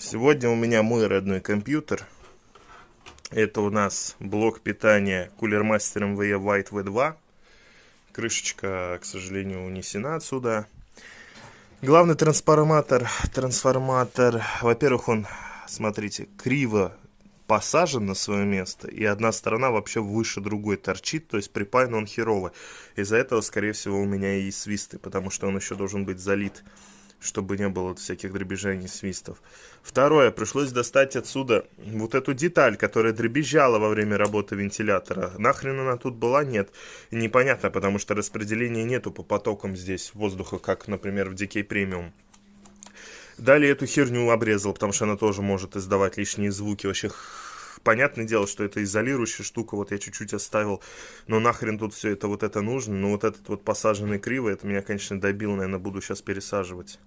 Сегодня у меня мой родной компьютер. Это у нас блок питания Cooler Master MVE White V2. Крышечка, к сожалению, унесена отсюда. Главный трансформатор, во-первых, он, смотрите, криво посажен на свое место, и одна сторона вообще выше другой торчит, то есть припаян он херово. Из-за этого, скорее всего, у меня и свисты, потому что он еще должен быть залит, чтобы не было всяких дребезжаний, свистов. Второе, пришлось достать отсюда вот эту деталь, которая дребезжала во время работы вентилятора. Нахрен она тут была? Нет. Непонятно, потому что распределения нету по потокам здесь воздуха, как, например, в DK Premium. Далее эту херню обрезал, потому что она тоже может издавать лишние звуки. Вообще, понятное дело, что это изолирующая штука, вот я чуть-чуть оставил, но нахрен тут все это вот это нужно. Но вот этот вот посаженный криво, это меня, конечно, добило, наверное, буду сейчас пересаживать.